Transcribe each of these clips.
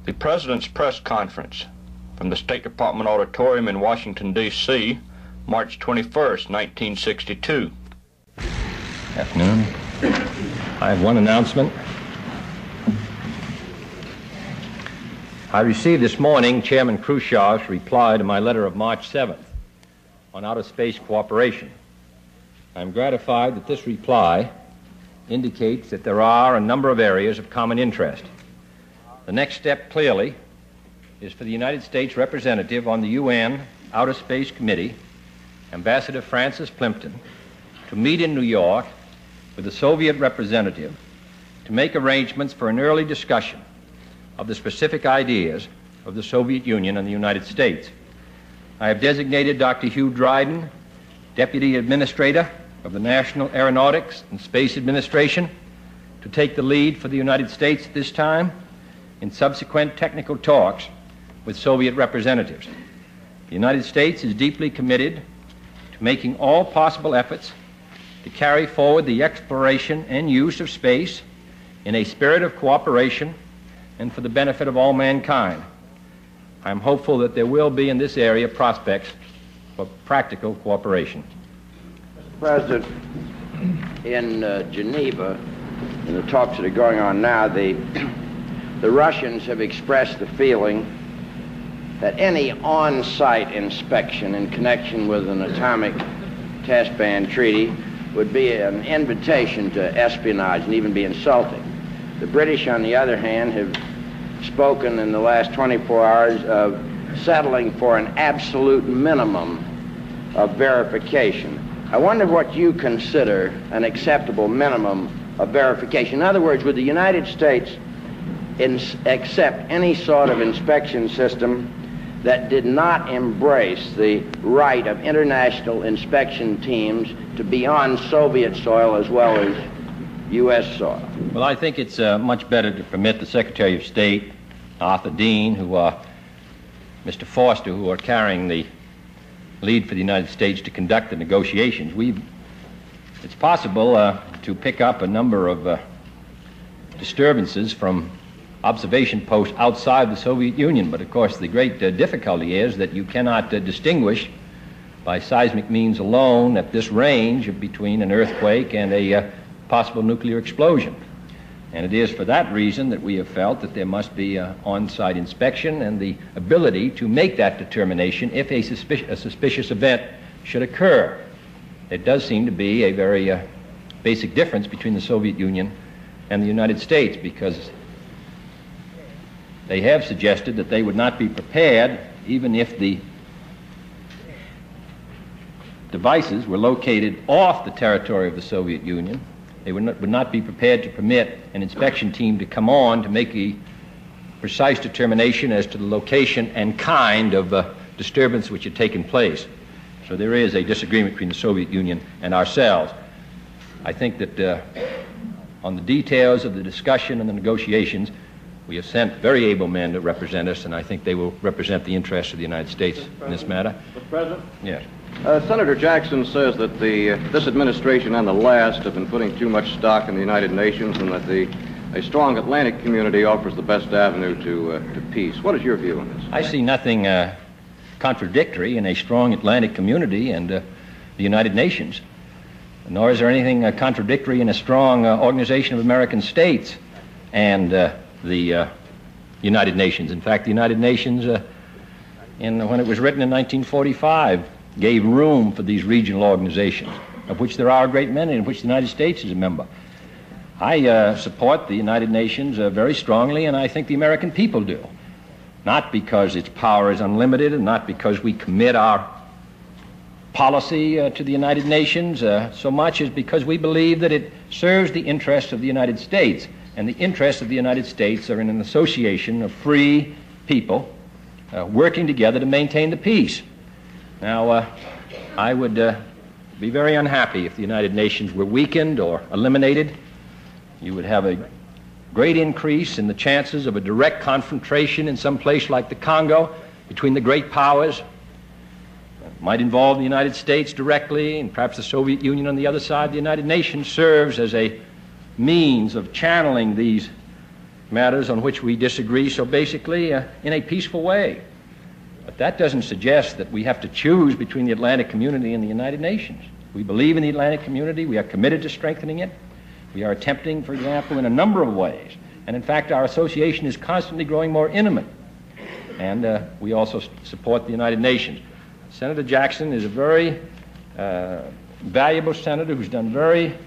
The President's press conference from the State Department Auditorium in Washington, D.C., March 21st, 1962. Afternoon. I have one announcement. I received this morning Chairman Khrushchev's reply to my letter of March 7th on outer space cooperation. I am gratified that this reply indicates that there are a number of areas of common interest. The next step, clearly, is for the United States representative on the UN Outer Space Committee, Ambassador Francis Plimpton, to meet in New York with the Soviet representative to make arrangements for an early discussion of the specific ideas of the Soviet Union and the United States. I have designated Dr. Hugh Dryden, Deputy Administrator of the National Aeronautics and Space Administration, to take the lead for the United States at this time in subsequent technical talks with Soviet representatives. The United States is deeply committed to making all possible efforts to carry forward the exploration and use of space in a spirit of cooperation and for the benefit of all mankind. I am hopeful that there will be in this area prospects for practical cooperation. Mr. President, in Geneva, in the talks that are going on now, the Russians have expressed the feeling that any on-site inspection in connection with an atomic test ban treaty would be an invitation to espionage and even be insulting. The British, on the other hand, have spoken in the last 24 hours of settling for an absolute minimum of verification. I wonder what you consider an acceptable minimum of verification. In other words, would the United States accept any sort of inspection system that did not embrace the right of international inspection teams to be on Soviet soil as well as U.S. soil? Well, I think it's much better to permit the Secretary of State, Arthur Dean, Mr. Foster, who are carrying the lead for the United States, to conduct the negotiations. It's possible to pick up a number of disturbances from observation posts outside the Soviet Union, but of course the great difficulty is that you cannot distinguish by seismic means alone at this range between an earthquake and a possible nuclear explosion. And it is for that reason that we have felt that there must be on-site inspection and the ability to make that determination if a suspicious event should occur. There does seem to be a very basic difference between the Soviet Union and the United States, because they have suggested that they would not be prepared even if the devices were located off the territory of the Soviet Union. They would not be prepared to permit an inspection team to come on to make a precise determination as to the location and kind of disturbance which had taken place. So there is a disagreement between the Soviet Union and ourselves. I think that on the details of the discussion and the negotiations, we have sent very able men to represent us, and I think they will represent the interests of the United States in this matter. Mr. President? Yes. Senator Jackson says that this administration and the last have been putting too much stock in the United Nations, and that a strong Atlantic community offers the best avenue to peace. What is your view on this? I see nothing contradictory in a strong Atlantic community and the United Nations, nor is there anything contradictory in a strong Organization of American States and the United Nations. In fact, the United Nations, when it was written in 1945, gave room for these regional organizations, of which there are a great many, in which the United States is a member. I support the United Nations very strongly, and I think the American people do. Not because its power is unlimited, and not because we commit our policy to the United Nations so much as because we believe that it serves the interests of the United States. And the interests of the United States are in an association of free people working together to maintain the peace. Now, I would be very unhappy if the United Nations were weakened or eliminated. You would have a great increase in the chances of a direct confrontation in some place like the Congo between the great powers. It might involve the United States directly and perhaps the Soviet Union on the other side. The United Nations serves as a means of channeling these matters on which we disagree so basically in a peaceful way. But that doesn't suggest that we have to choose between the Atlantic community and the United Nations. We believe in the Atlantic community. We are committed to strengthening it. We are attempting, for example, in a number of ways. And in fact, our association is constantly growing more intimate. And we also support the United Nations. Senator Jackson is a very valuable senator who's done very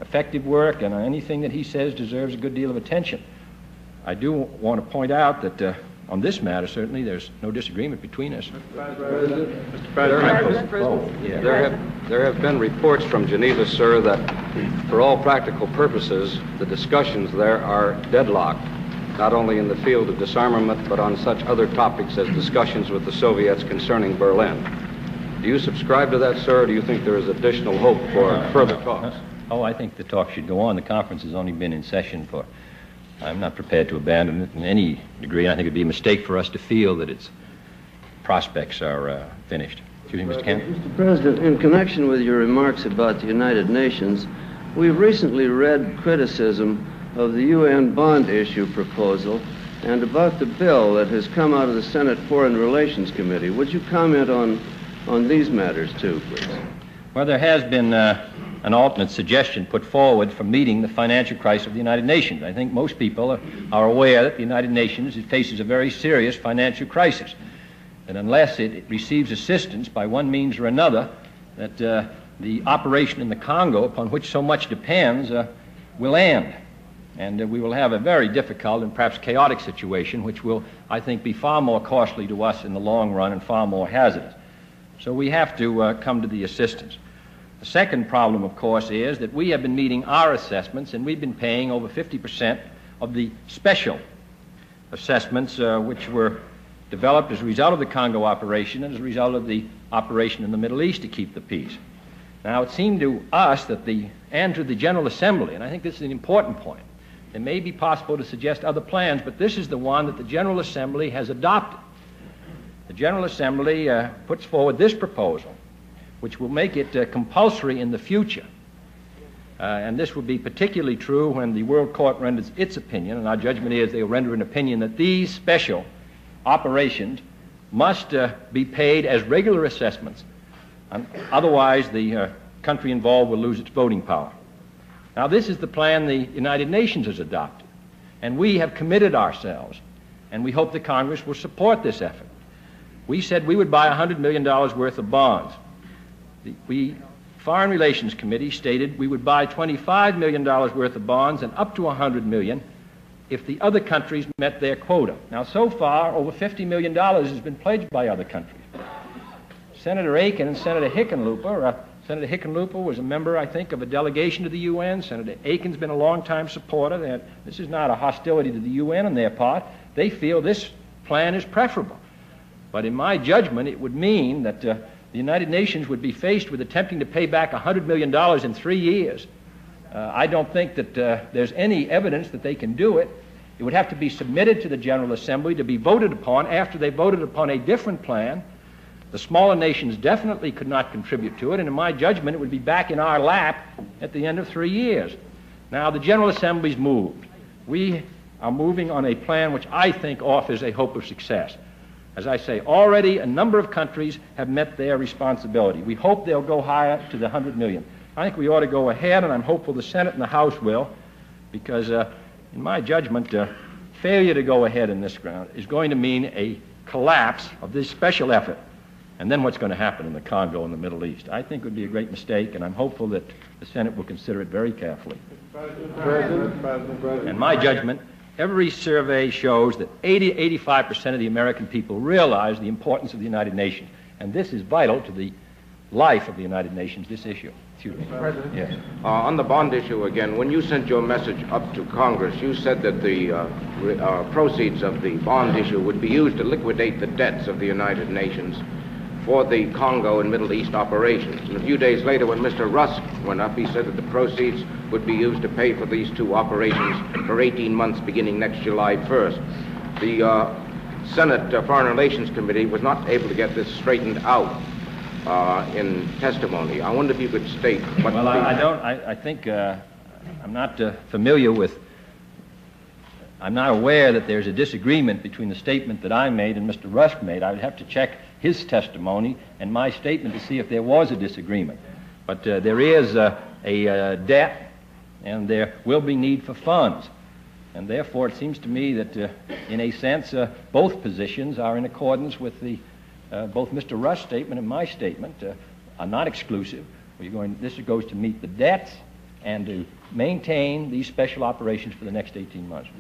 effective work, and anything that he says deserves a good deal of attention. I do want to point out that on this matter, certainly, there's no disagreement between us. Mr. President. There have been reports from Geneva, sir, that for all practical purposes, the discussions there are deadlocked, not only in the field of disarmament, but on such other topics as discussions with the Soviets concerning Berlin. Do you subscribe to that, sir, or do you think there is additional hope for further talks? Oh, I think the talk should go on. The conference has only been in session for... I'm not prepared to abandon it in any degree. I think it would be a mistake for us to feel that its prospects are finished. Excuse me, Mr. Kent. Mr. President, in connection with your remarks about the United Nations, we've recently read criticism of the UN bond issue proposal and about the bill that has come out of the Senate Foreign Relations Committee. Would you comment on these matters, too, please? Well, there has been an alternate suggestion put forward for meeting the financial crisis of the United Nations. I think most people are aware that the United Nations faces a very serious financial crisis, and unless it receives assistance by one means or another, that the operation in the Congo, upon which so much depends, will end. And we will have a very difficult and perhaps chaotic situation, which will, I think, be far more costly to us in the long run and far more hazardous. So we have to come to the assistance. The second problem, of course, is that we have been meeting our assessments, and we've been paying over 50% of the special assessments which were developed as a result of the Congo operation and as a result of the operation in the Middle East to keep the peace. Now, it seemed to us that and to the General Assembly, and I think this is an important point, it may be possible to suggest other plans, but this is the one that the General Assembly has adopted. The General Assembly puts forward this proposal, which will make it compulsory in the future. And this will be particularly true when the World Court renders its opinion, and our judgment is they will render an opinion that these special operations must be paid as regular assessments. Otherwise, the country involved will lose its voting power. Now, this is the plan the United Nations has adopted, and we have committed ourselves, and we hope the Congress will this effort. We said we would buy $100 million worth of bonds. The Foreign Relations Committee stated we would buy $25 million worth of bonds and up to $100 million if the other countries met their quota. Now, so far, over $50 million has been pledged by other countries. Senator Aiken and Senator Hickenlooper, Senator Hickenlooper was a member, I think, of a delegation to the UN. Senator Aiken's been a long-time supporter. This is not a hostility to the UN on their part. They feel this plan is preferable. But in my judgment, it would mean that the United Nations would be faced with attempting to pay back $100 million in 3 years. I don't think that there's any evidence that they can do it. It would have to be submitted to the General Assembly to be voted upon after they voted upon a different plan. The smaller nations definitely could not contribute to it, and in my judgment, it would be back in our lap at the end of 3 years. Now, the General Assembly's moved. We are moving on a plan which I think offers a hope of success. As I say, already a number of countries have met their responsibility. We hope they'll go higher to the $100 million. I think we ought to go ahead, and I'm hopeful the Senate and the House will, because in my judgment, failure to go ahead in this ground is going to mean a collapse of this special effort, and then what's going to happen in the Congo and the Middle East. I think it would be a great mistake, and I'm hopeful that the Senate will consider it very carefully. In my judgment, every survey shows that 85% of the American people realize the importance of the United Nations, and this is vital to the life of the United Nations, this issue. Excuse me. President? Yes. On the bond issue again, when you sent your message up to Congress, you said that the proceeds of the bond issue would be used to liquidate the debts of the United Nations for the Congo and Middle East operations. And a few days later, when Mr. Rusk went up, he said that the proceeds would be used to pay for these two operations for 18 months beginning next July 1st. The Senate Foreign Relations Committee was not able to get this straightened out in testimony. I wonder if you could state what... Well, I think I'm not familiar with I'm not aware that there's a disagreement between the statement that I made and Mr. Rusk made. I would have to check his testimony and my statement to see if there was a disagreement. But there is a debt, and there will be need for funds. And therefore, it seems to me that, in a sense, both positions are in accordance with both Mr. Rusk's statement and my statement are not exclusive. This goes to meet the debts and to maintain these special operations for the next 18 months.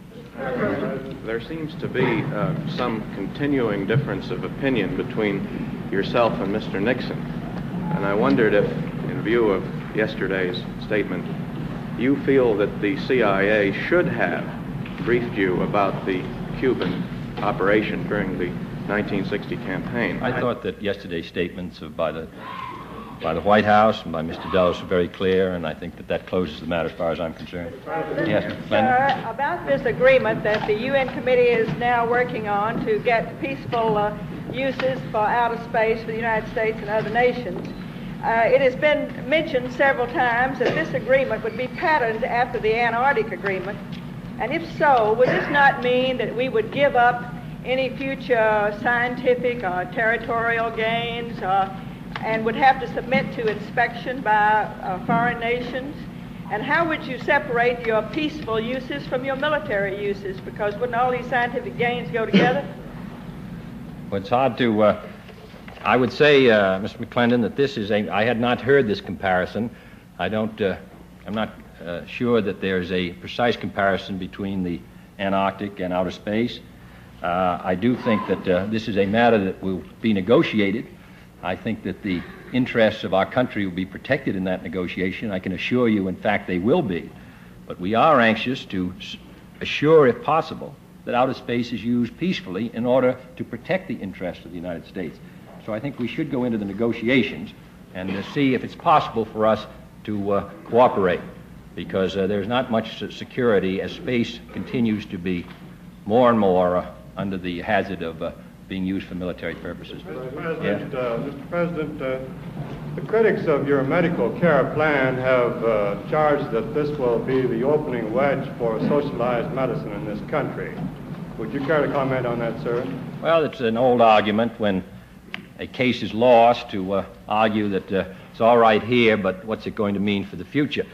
There seems to be some continuing difference of opinion between yourself and Mr. Nixon. And I wondered if, in view of yesterday's statement, you feel that the CIA should have briefed you about the Cuban operation during the 1960 campaign. I thought that yesterday's statements by the White House and by Mr. Dulles were very clear, and I think that closes the matter as far as I'm concerned. Yes, Mr. Sir, about this agreement that the UN committee is now working on to get peaceful uses for outer space for the United States and other nations, it has been mentioned several times that this agreement would be patterned after the Antarctic Agreement. And if so, would this not mean that we would give up any future scientific or territorial gains and would have to submit to inspection by foreign nations? And how would you separate your peaceful uses from your military uses? Because wouldn't all these scientific gains go together? Well, it's hard to... I would say, Mr. McClendon, that I had not heard this comparison. I'm not sure that there's a precise comparison between the Antarctic and outer space. I do think that this is a matter that will be negotiated. I think that the interests of our country will be protected in that negotiation. I can assure you, in fact, they will be. But we are anxious to assure, if possible, that outer space is used peacefully in order to protect the interests of the United States. So I think we should go into the negotiations and see if it's possible for us to cooperate, because there's not much security as space continues to be more and more under the hazard of being used for military purposes. Mr. President, the critics of your medical care plan have charged that this will be the opening wedge for socialized medicine in this country. Would you care to comment on that, sir? Well, it's an old argument when a case is lost to argue that it's all right here, but what's it going to mean for the future?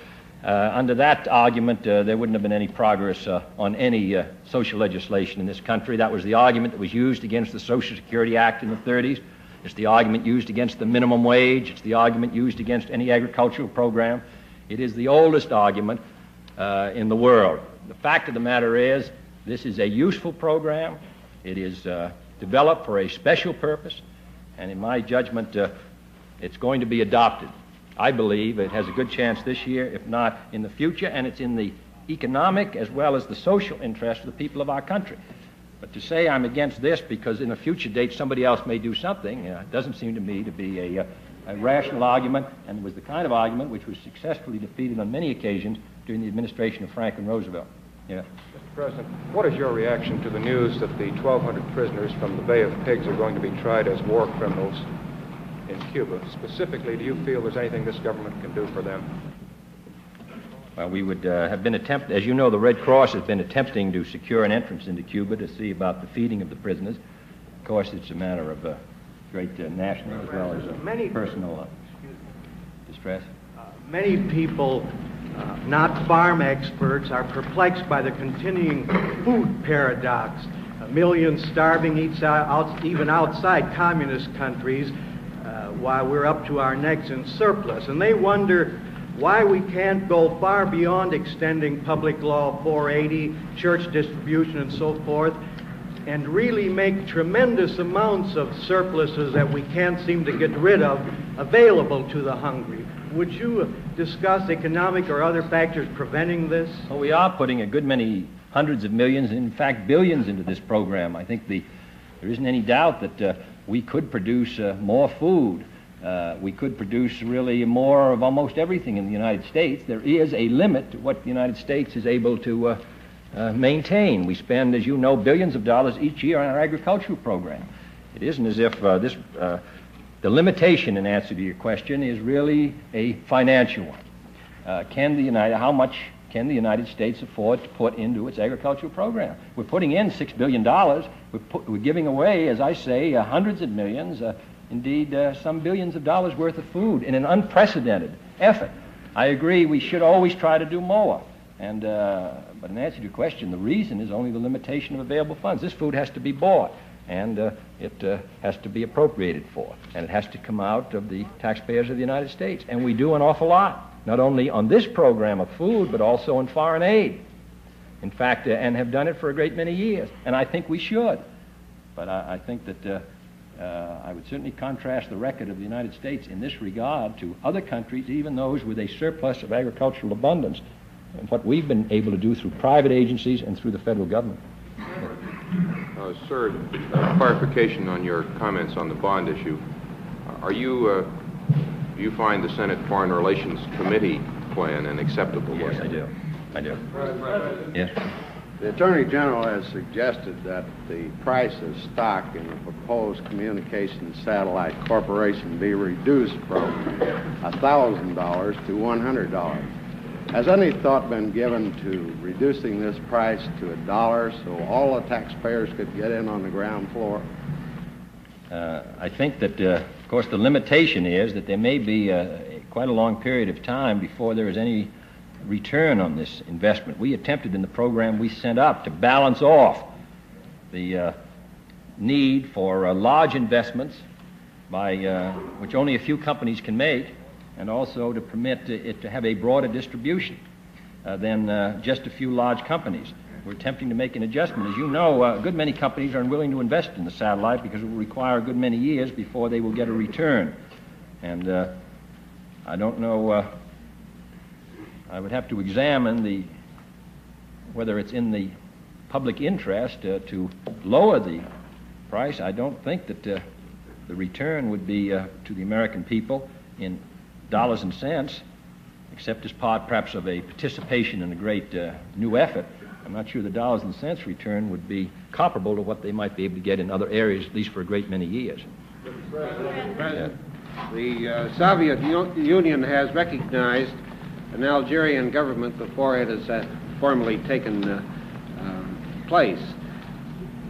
Under that argument, there wouldn't have been any progress on any social legislation in this country. That was the argument that was used against the Social Security Act in the 30s. It's the argument used against the minimum wage. It's the argument used against any agricultural program. It is the oldest argument in the world. The fact of the matter is, this is a useful program. It is developed for a special purpose, and in my judgment, it's going to be adopted. I believe it has a good chance this year, if not in the future, and it's in the economic as well as the social interest of the people of our country. But to say I'm against this because in a future date somebody else may do something, doesn't seem to me to be a rational argument, and was the kind of argument which was successfully defeated on many occasions during the administration of Franklin Roosevelt. Yeah. Mr. President, what is your reaction to the news that the 1,200 prisoners from the Bay of Pigs are going to be tried as war criminals in Cuba? Specifically, do you feel there's anything this government can do for them? Well, we would have been as you know, the Red Cross has been attempting to secure an entrance into Cuba to see about the feeding of the prisoners. Of course, it's a matter of great national as well as personal distress. Many people, not farm experts, are perplexed by the continuing food paradox. Millions starving even outside communist countries while we're up to our necks in surplus. And they wonder why we can't go far beyond extending Public Law 480, church distribution and so forth, and really make tremendous amounts of surpluses that we can't seem to get rid of available to the hungry. Would you discuss economic or other factors preventing this? Well, we are putting a good many hundreds of millions, in fact billions, into this program. I think there isn't any doubt that we could produce more food. We could produce really more of almost everything in the United States. There is a limit to what the United States is able to maintain. We spend, as you know, billions of dollars each year on our agricultural program. It isn't as if the limitation, in answer to your question, is really a financial one. How much can the United States afford to put into its agricultural program? We're putting in $6 billion. We're giving away, as I say, hundreds of millions, indeed some billions of dollars worth of food in an unprecedented effort. I agree we should always try to do more. And, but in answer to your question, the reason is only the limitation of available funds. This food has to be bought, and it has to be appropriated for, and it has to come out of the taxpayers of the United States. And we do an awful lot, not only on this program of food, but also in foreign aid. In fact, and have done it for a great many years, and I think we should. But I think that I would certainly contrast the record of the United States in this regard to other countries, even those with a surplus of agricultural abundance, and what we've been able to do through private agencies and through the federal government. Sir, clarification on your comments on the bond issue. Do you find the Senate Foreign Relations Committee plan an acceptable one? Yes, I do. I do. Yes. The Attorney General has suggested that the price of stock in the proposed Communications Satellite Corporation be reduced from $1,000 to $100. Has any thought been given to reducing this price to $1 so all the taxpayers could get in on the ground floor? I think that, of course, the limitation is that there may be quite a long period of time before there is any return on this investment. We attempted in the program we sent up to balance off the need for large investments by which only a few companies can make, and also to permit it to have a broader distribution than just a few large companies. We're attempting to make an adjustment. As you know, a good many companies are unwilling to invest in the satellite because it will require a good many years before they will get a return. And I don't know, I would have to examine whether it's in the public interest to lower the price. I don't think that the return would be to the American people in dollars and cents, except as part perhaps of a participation in a great new effort. I'm not sure the dollars and cents return would be comparable to what they might be able to get in other areas, at least for a great many years. President, the Soviet Union has recognized an Algerian government before it has formally taken place.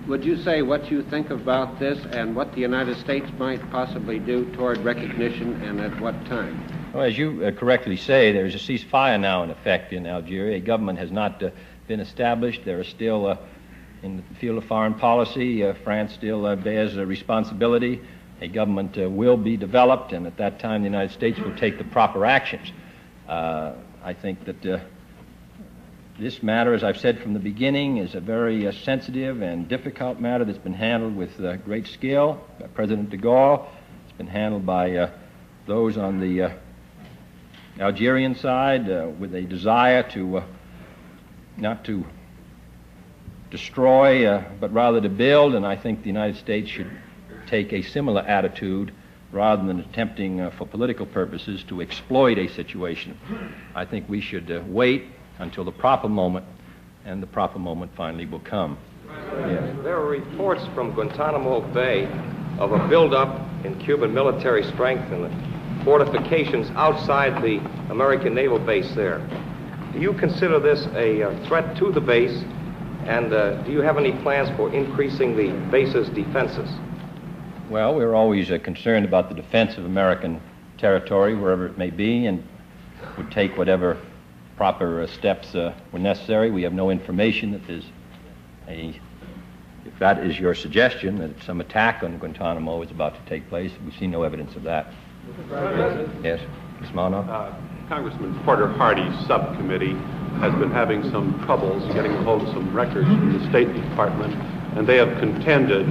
Would you say what you think about this and what the United States might possibly do toward recognition, and at what time? Well, as you correctly say, there is a ceasefire now in effect in Algeria. A government has not been established. There are still, in the field of foreign policy, France still bears a responsibility. A government will be developed, and at that time the United States will take the proper actions. I think that this matter, as I've said from the beginning, is a very sensitive and difficult matter that's been handled with great skill by President de Gaulle. It's been handled by those on the Algerian side with a desire to not to destroy, but rather to build, and I think the United States should take a similar attitude rather than attempting for political purposes to exploit a situation. I think we should wait until the proper moment, and the proper moment finally will come. Yes. There are reports from Guantanamo Bay of a buildup in Cuban military strength and the fortifications outside the American naval base there. Do you consider this a threat to the base, and do you have any plans for increasing the base's defenses? Well, we're always concerned about the defense of American territory, wherever it may be, and would take whatever proper steps were necessary. We have no information that there's if that is your suggestion, that some attack on Guantanamo is about to take place. We've seen no evidence of that. Yes, Ms. Mano? Congressman Porter Hardy's subcommittee has been having some troubles getting a hold of some records from the State Department, and they have contended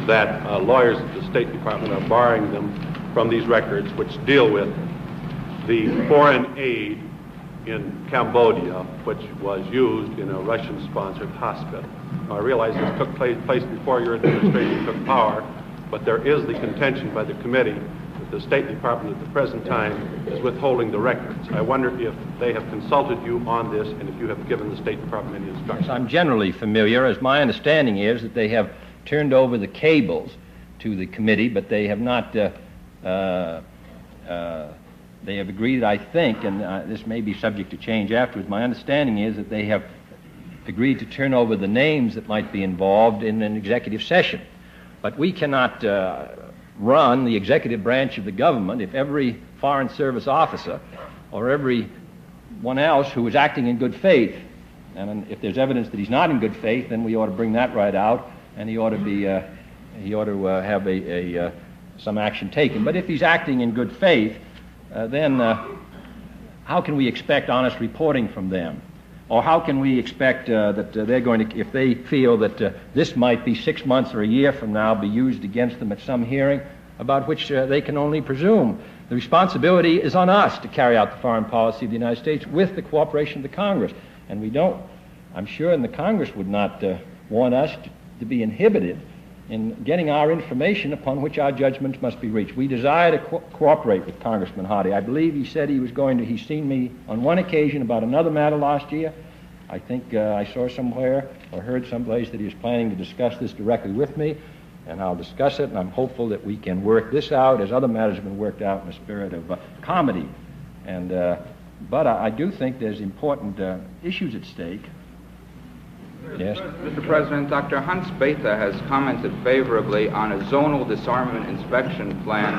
that lawyers at the State Department are borrowing them from these records, which deal with the foreign aid in Cambodia, which was used in a Russian-sponsored hospital. Now, I realize this took place before your administration took power, but there is the contention by the committee that the State Department at the present time is withholding the records. I wonder if they have consulted you on this and if you have given the State Department any instructions. I'm generally familiar, as my understanding is that they have turned over the cables to the committee, but they have not they have agreed, I think, and this may be subject to change afterwards, my understanding is that they have agreed to turn over the names that might be involved in an executive session. But we cannot run the executive branch of the government if every Foreign Service officer or every one else who is acting in good faith, and if there's evidence that he's not in good faith, then we ought to bring that right out, and he ought to have some action taken. But if he's acting in good faith, then how can we expect honest reporting from them? Or how can we expect that they're going to, if they feel that this might be 6 months or a year from now, be used against them at some hearing about which they can only presume? The responsibility is on us to carry out the foreign policy of the United States with the cooperation of the Congress. And we don't, I'm sure, and the Congress would not want us to be inhibited in getting our information upon which our judgments must be reached. We desire to cooperate with Congressman Hardy. I believe he said he was going to, he's seen me on one occasion about another matter last year. I think I saw somewhere or heard someplace that he was planning to discuss this directly with me, and I'll discuss it, and I'm hopeful that we can work this out as other matters have been worked out in a spirit of comedy. And, but I do think there's important issues at stake. Yes. Mr. President, Dr. Hans Bethe has commented favorably on a zonal disarmament inspection plan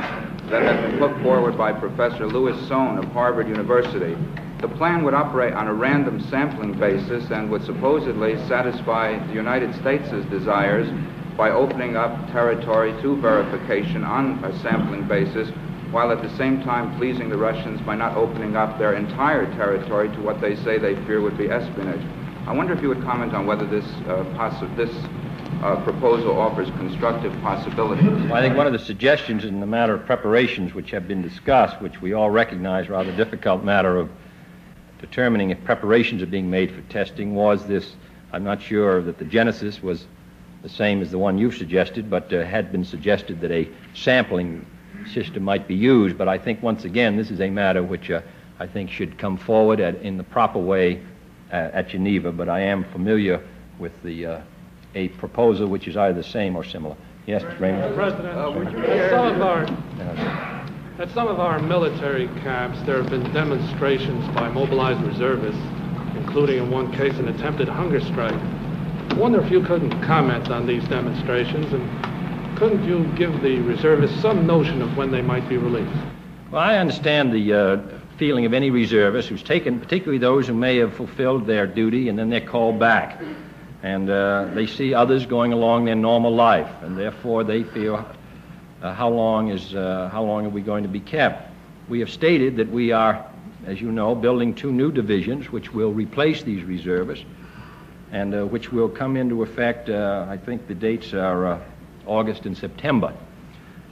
that has been put forward by Professor Louis Sohn of Harvard University. The plan would operate on a random sampling basis and would supposedly satisfy the United States' desires by opening up territory to verification on a sampling basis, while at the same time pleasing the Russians by not opening up their entire territory to what they say they fear would be espionage. I wonder if you would comment on whether this proposal offers constructive possibilities. Well, I think one of the suggestions in the matter of preparations which have been discussed, which we all recognize rather difficult matter of determining if preparations are being made for testing, was this, I'm not sure that the genesis was the same as the one you've suggested, but had been suggested that a sampling system might be used. But I think, once again, this is a matter which I think should come forward in the proper way at Geneva, but I am familiar with a proposal which is either the same or similar. Yes, Mr. Raymond? President, at some of our military camps, there have been demonstrations by mobilized reservists, including in one case an attempted hunger strike. I wonder if you couldn't comment on these demonstrations, and couldn't you give the reservists some notion of when they might be released? Well, I understand the feeling of any reservist who's taken, particularly those who may have fulfilled their duty and then they're called back. And they see others going along their normal life, and therefore they feel, how long are we going to be kept? We have stated that we are, as you know, building 2 new divisions which will replace these reservists and which will come into effect, I think the dates are August and September.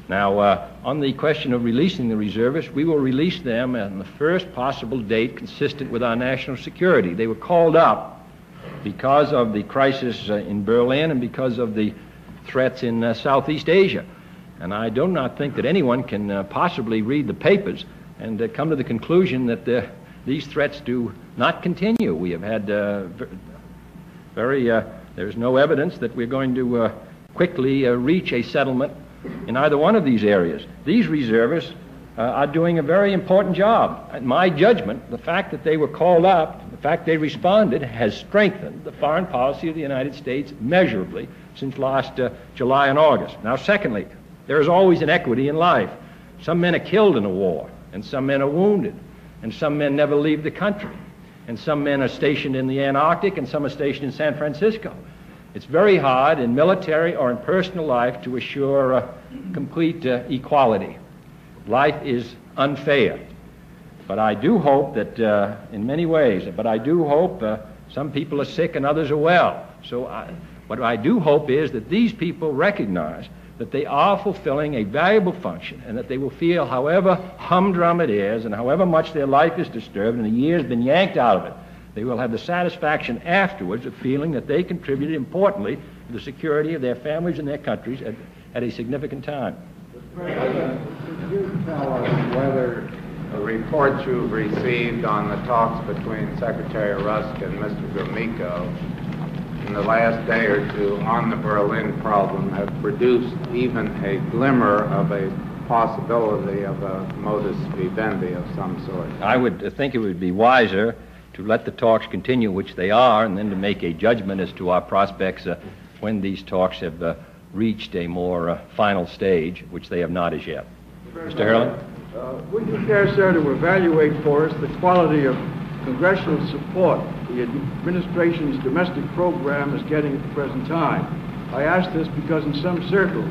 Now, on the question of releasing the reservists, we will release them on the first possible date consistent with our national security. They were called up because of the crisis in Berlin and because of the threats in Southeast Asia. And I do not think that anyone can possibly read the papers and come to the conclusion that these threats do not continue. We have had there's no evidence that we're going to quickly reach a settlement in either one of these areas. These reservists are doing a very important job. In my judgment, the fact that they were called up, the fact they responded, has strengthened the foreign policy of the United States measurably since last July and August. Now, secondly, there is always inequity in life. Some men are killed in a war, and some men are wounded, and some men never leave the country, and some men are stationed in the Antarctic, and some are stationed in San Francisco. It's very hard in military or in personal life to assure complete equality. Life is unfair. But I do hope that in many ways, but I do hope some people are sick and others are well. So what I do hope is that these people recognize that they are fulfilling a valuable function and that they will feel, however humdrum it is and however much their life is disturbed and a year has been yanked out of it, they will have the satisfaction afterwards of feeling that they contributed importantly to the security of their families and their countries at a significant time. President, could you tell us whether the reports you've received on the talks between Secretary Rusk and Mr. Gromyko in the last day or two on the Berlin problem have produced even a glimmer of a possibility of a modus vivendi of some sort? I would think it would be wiser to let the talks continue, which they are, and then to make a judgment as to our prospects when these talks have reached a more final stage, which they have not as yet. Mr. Hurley? Would you care, sir, to evaluate for us the quality of congressional support the administration's domestic program is getting at the present time? I ask this because in some circles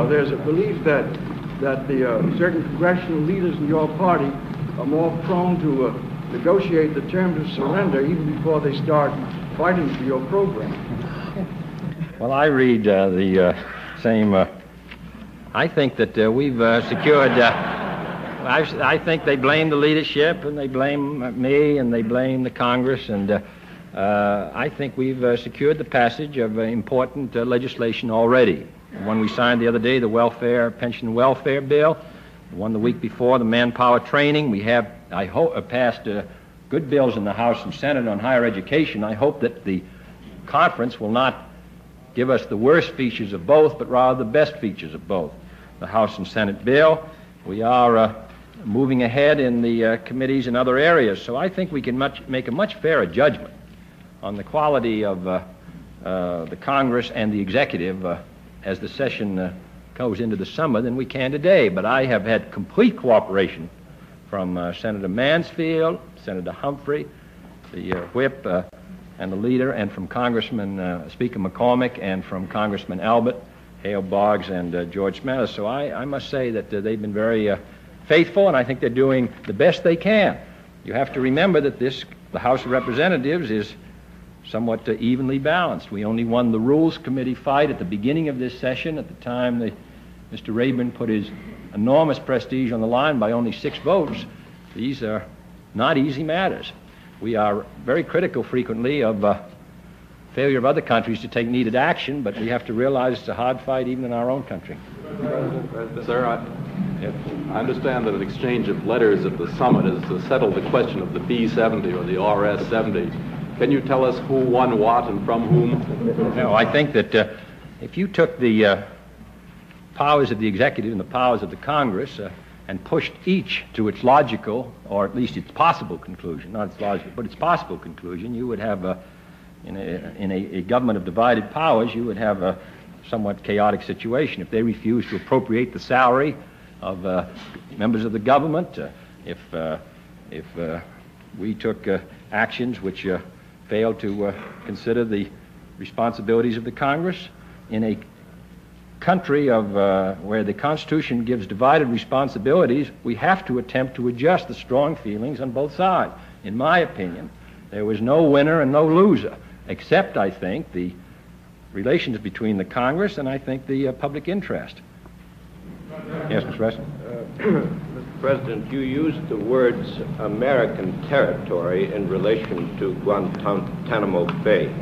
there's a belief that the certain congressional leaders in your party are more prone to negotiate the terms of surrender even before they start fighting for your program. Well, I read the same. I think that we've secured. I think they blame the leadership, and they blame me, and they blame the Congress, and I think we've secured the passage of important legislation already. One we signed the other day, the pension welfare bill. The one the week before, the manpower training. We have, I hope, passed good bills in the House and Senate on higher education. I hope that the conference will not give us the worst features of both, but rather the best features of both. The House and Senate bill. We are moving ahead in the committees and other areas. So I think we can make a much fairer judgment on the quality of the Congress and the executive as the session goes into the summer than we can today. But I have had complete cooperation from Senator Mansfield, Senator Humphrey, the whip and the leader, and from Congressman Speaker McCormick, and from Congressman Albert, Hale Boggs, and George Smathers. So I must say that they've been very faithful, and I think they're doing the best they can. You have to remember that the House of Representatives is somewhat evenly balanced. We only won the Rules Committee fight at the beginning of this session. At the time, Mr. Rayburn put his enormous prestige on the line by only 6 votes. These are not easy matters. We are very critical frequently of failure of other countries to take needed action, but we have to realize it's a hard fight even in our own country. Sir, I understand that an exchange of letters at the summit has settled the question of the B-70 or the RS-70. Can you tell us who won what and from whom? No, I think that if you took the powers of the executive and the powers of the Congress and pushed each to its logical, or at least its possible conclusion, not its logical, but its possible conclusion, you would have, in a government of divided powers, you would have a somewhat chaotic situation. If they refused to appropriate the salary of members of the government, if we took actions which failed to consider the responsibilities of the Congress, in a country of where the Constitution gives divided responsibilities, we have to attempt to adjust the strong feelings on both sides. In my opinion, there was no winner and no loser, except, I think, the relations between the Congress and, I think, the public interest. Yes, Mr. Weston? Mr. President, you used the words American territory in relation to Guantanamo Bay.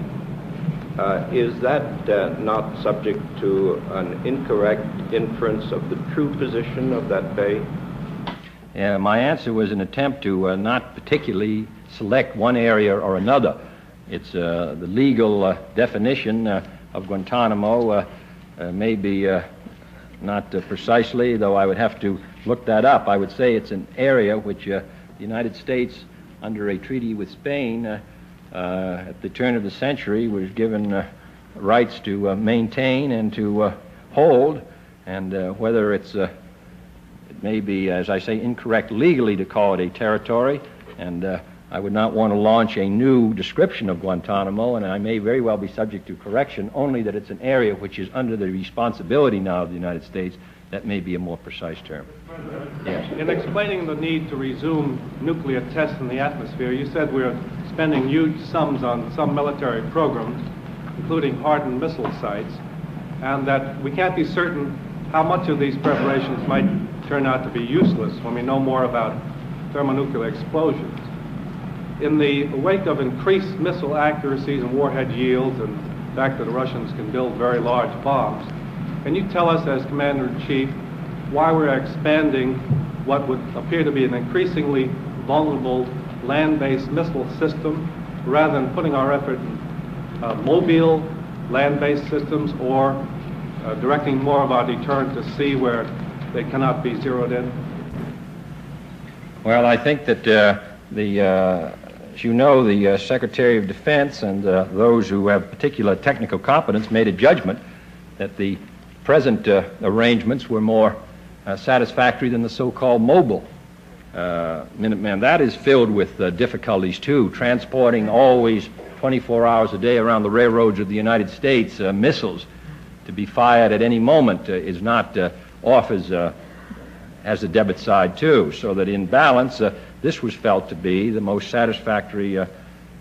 Is that not subject to an incorrect inference of the true position of that bay? My answer was an attempt to not particularly select one area or another. It's the legal definition of Guantanamo may be not precisely, though I would have to look that up. I would say it's an area which the United States, under a treaty with Spain, at the turn of the century, was given rights to maintain and to hold, and whether it may be, as I say, incorrect legally to call it a territory, and I would not want to launch a new description of Guantanamo, and I may very well be subject to correction, only that it's an area which is under the responsibility now of the United States. That may be a more precise term. Yes. In explaining the need to resume nuclear tests in the atmosphere, you said we're spending huge sums on some military programs, including hardened missile sites, and that we can't be certain how much of these preparations might turn out to be useless when we know more about thermonuclear explosions. In the wake of increased missile accuracies and warhead yields and the fact that the Russians can build very large bombs, can you tell us as Commander-in-Chief why we're expanding what would appear to be an increasingly vulnerable land-based missile system rather than putting our effort in mobile land-based systems or directing more of our deterrent to sea where they cannot be zeroed in? Well, I think that as you know, the Secretary of Defense and those who have particular technical competence made a judgment that the present arrangements were more satisfactory than the so-called mobile Minuteman. That is filled with difficulties, too. Transporting always 24 hours a day around the railroads of the United States missiles to be fired at any moment is not off as a debit side, too. So that in balance, this was felt to be the most satisfactory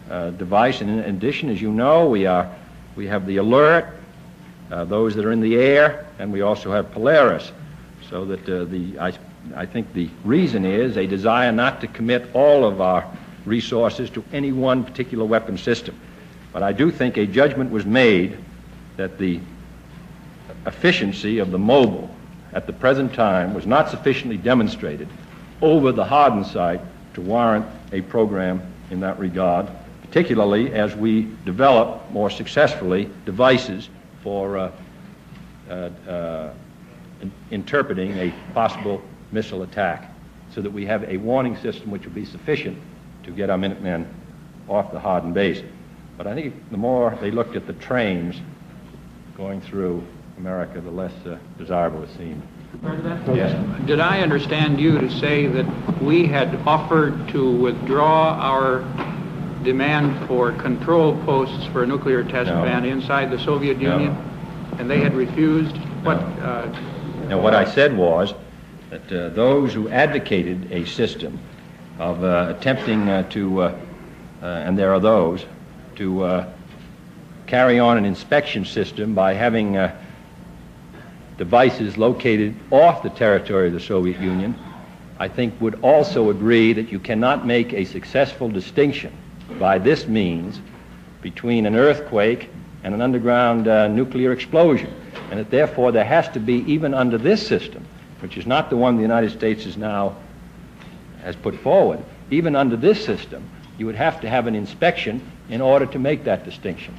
device. And in addition, as you know, we have the Alert, those that are in the air, and we also have Polaris. So that I think the reason is a desire not to commit all of our resources to any one particular weapon system. But I do think a judgment was made that the efficiency of the mobile at the present time was not sufficiently demonstrated over the hardened site to warrant a program in that regard, particularly as we develop more successfully devices for interpreting a possible missile attack, so that we have a warning system which will be sufficient to get our Minutemen off the hardened base. But I think the more they looked at the trains going through America, the less desirable it seemed. Yes. Did I understand you to say that we had offered to withdraw our demand for control posts for a nuclear test ban inside the Soviet Union, and they had refused? Now, what I said was that those who advocated a system of attempting and there are those, to carry on an inspection system by having devices located off the territory of the Soviet Union, I think would also agree that you cannot make a successful distinction by this means between an earthquake and an underground nuclear explosion, and that therefore there has to be, even under this system, which is not the one the United States has put forward, even under this system, you would have to have an inspection in order to make that distinction.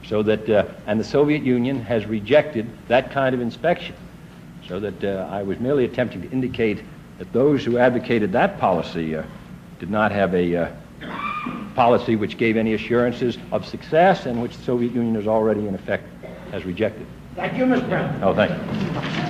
So that, and the Soviet Union has rejected that kind of inspection. So that I was merely attempting to indicate that those who advocated that policy did not have a policy which gave any assurances of success, and which the Soviet Union has already, in effect, has rejected. Thank you, Mr. President. Oh, thank you.